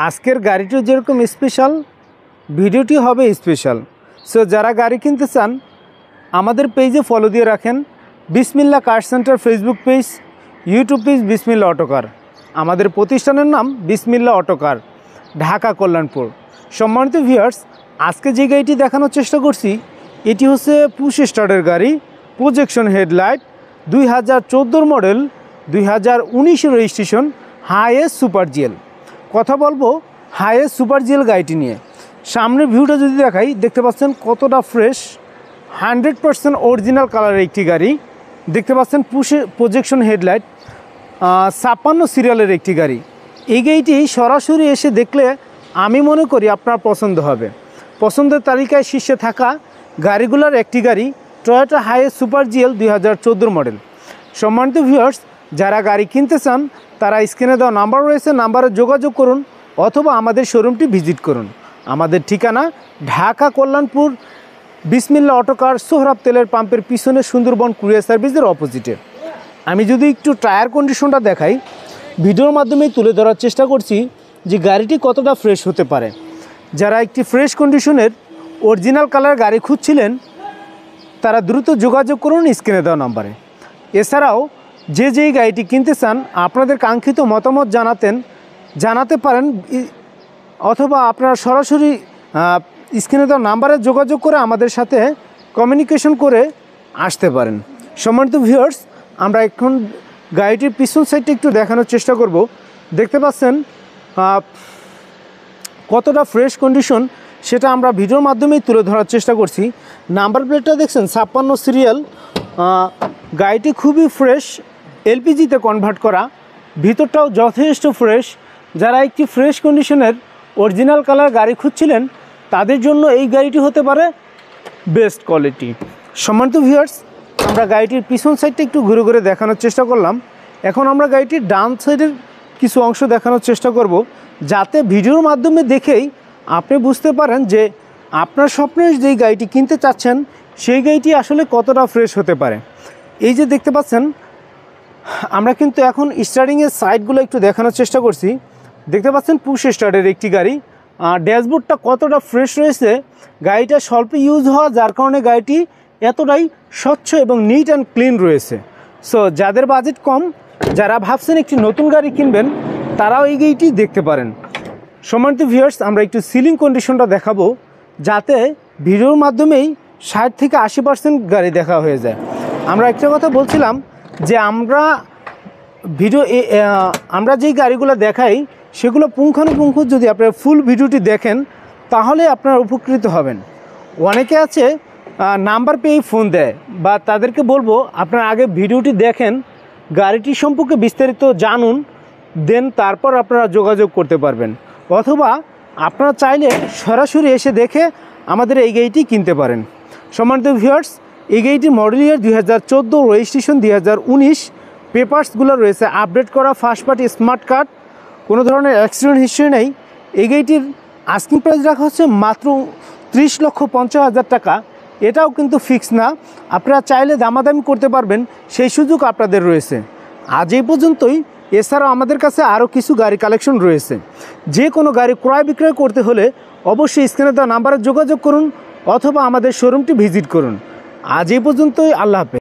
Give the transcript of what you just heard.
আজকের গাড়িটি যেরকম স্পেশাল, ভিডিওটি হবে স্পেশাল। সো যারা গাড়ি কিনতে চান আমাদের পেজে ফলো দিয়ে রাখেন। বিসমিল্লাহ কার centre Facebook page, YouTube page বিসমিল্লাহ অটোকার। আমাদের প্রতিষ্ঠানের নাম বিসমিল্লাহ অটোকার, ঢাকা কল্যাণপুর। সম্মানিত ভিউয়ার্স, আজকে যে গাড়িটি দেখানোর চেষ্টা করছি এটি হচ্ছে পুশ স্টার্টের গাড়ি, projection headlight, 2014 model, 2019 registration, highest super GL. কথা বলবো হাইয়েস্ট সুপার জিএল গাড়িটি নিয়ে। সামনের ভিউটা যদি দেখাই, দেখতে পাচ্ছেন কতটা ফ্রেশ, 100% অরিজিনাল কালারের একটি গাড়ি। দেখতে পাচ্ছেন প্রজেকশন হেডলাইট, 56 সিরিয়ালের একটি গাড়ি। এই গাড়িটি সরাসরি এসে দেখলে আমি মনে করি আপনার পছন্দ হবে। পছন্দের তালিকায় শীর্ষে থাকা গাড়িগুলোর একটি গাড়ি Toyota highest super GL 2014 model. সম্মানিত ভিউয়ার্স, যারা গাড়ি কিনতে চান তারা স্ক্রিনে দেওয়া নাম্বার রয়েছে, নাম্বারে যোগাযোগ করুন অথবা আমাদের শোরুমটি ভিজিট করুন। আমাদের ঠিকানা ঢাকা কল্যাণপুর, বিসমিল্লাহ অটোকার, সোহরাব তেলের পাম্পের পিছনে, সুন্দরবন কুরিয়ার সার্ভিসের অপোজিটে। আমি যদি একটু টায়ার কন্ডিশনটা দেখাই, ভিডিওর মাধ্যমে তুলে ধরার চেষ্টা করছি যে গাড়িটি কতটা ফ্রেশ হতে পারে। যারা একটি ফ্রেশ কন্ডিশনের অরিজিনাল কালার গাড়ি খুঁজছিলেন তারা দ্রুত যোগাযোগ করুন স্ক্রিনে দেওয়া নাম্বারে। এছাড়াও যেই গাড়িটি কিনতে চান আপনাদের কাঙ্ক্ষিত মতামত জানাতে পারেন, অথবা আপনারা সরাসরি স্ক্রিনে দেওয়া নাম্বারে যোগাযোগ করে আমাদের সাথে কমিউনিকেশন করে আসতে পারেন। সম্মানিত ভিউয়ার্স, আমরা এখন গাড়িটির পিছন সাইডটা একটু দেখানোর চেষ্টা করব। দেখতে পাচ্ছেন কতটা ফ্রেশ কন্ডিশন সেটা আমরা ভিডিওর মাধ্যমেই তুলে ধরার চেষ্টা করছি। নাম্বার প্লেটটা দেখছেন 56 সিরিয়াল। গাড়িটি খুবই ফ্রেশ, এলপিজিতে কনভার্ট করা, ভিতরটাও যথেষ্ট ফ্রেশ। যারা একটি ফ্রেশ কন্ডিশনের অরিজিনাল কালার গাড়ি খুঁজছিলেন তাদের জন্য এই গাড়িটি হতে পারে বেস্ট কোয়ালিটি। সম্মানিত ভিউয়ার্স, আমরা গাড়িটির পিছন সাইডটা একটু ঘুরে ঘুরে দেখানোর চেষ্টা করলাম। এখন আমরা গাড়িটির ডান সাইডের কিছু অংশ দেখানোর চেষ্টা করব, যাতে ভিডিওর মাধ্যমে দেখেই আপনি বুঝতে পারেন যে আপনার স্বপ্নের যেই গাড়িটি কিনতে চাচ্ছেন সেই গাড়িটি আসলে কতটা ফ্রেশ হতে পারে। এই যে দেখতে পাচ্ছেন, আমরা কিন্তু এখন স্টার্টিংয়ের সাইডগুলো একটু দেখানোর চেষ্টা করছি। দেখতে পাচ্ছেন পুশ স্টার্টের একটি গাড়ি, ড্যাশবোর্ডটা কতটা ফ্রেশ রয়েছে। গাড়িটা স্বল্প ইউজ হওয়া যার কারণে গাড়িটি এতটাই স্বচ্ছ এবং নিট অ্যান্ড ক্লিন রয়েছে। সো যাদের বাজেট কম, যারা ভাবছেন একটি নতুন গাড়ি কিনবেন, তারাও এই গাড়িটি দেখতে পারেন। সম্মানিত ভিউয়ার্স, আমরা একটু সিলিং কন্ডিশনটা দেখাবো যাতে ভিডিওর মাধ্যমেই 60 থেকে 80% গাড়ি দেখা হয়ে যায়। আমরা একটা কথা বলছিলাম যে আমরা যেই গাড়িগুলো দেখাই সেগুলো পুঙ্খানুপুঙ্খ যদি আপনারা ফুল ভিডিওটি দেখেন তাহলে আপনারা উপকৃত হবেন। অনেকে আছে নাম্বার পেয়েই ফোন দেয়, বা তাদেরকে বলবো আপনারা আগে ভিডিওটি দেখেন, গাড়িটি সম্পর্কে বিস্তারিত জানুন, দেন তারপর আপনারা যোগাযোগ করতে পারবেন। অথবা আপনারা চাইলে সরাসরি এসে দেখে আমাদের এই গাড়িটি কিনতে পারেন। সম্মানিত ভিউয়ার্স, এই গাড়িটির মডেল ইয়ার 2014, রেজিস্ট্রেশন 2019, পেপারসগুলো রয়েছে আপডেট করা, ফার্স্ট পার্টি স্মার্ট কার্ড, কোনো ধরনের অ্যাক্সিডেন্ট হিস্ট্রি নেই। এই গাড়িটির আস্কিং প্রাইস রাখা হচ্ছে মাত্র 30,50,000 টাকা। এটাও কিন্তু ফিক্স না, আপনারা চাইলে দামাদামি করতে পারবেন, সেই সুযোগ আপনাদের রয়েছে। আজ এই পর্যন্তই। এছাড়াও আমাদের কাছে আরও কিছু গাড়ি কালেকশন রয়েছে। যে কোনো গাড়ি ক্রয় বিক্রয় করতে হলে অবশ্যই স্ক্রিনে দেওয়া নাম্বারে যোগাযোগ করুন অথবা আমাদের শোরুমটি ভিজিট করুন। আজ এই পর্যন্তই। আল্লাহ হাফেজ।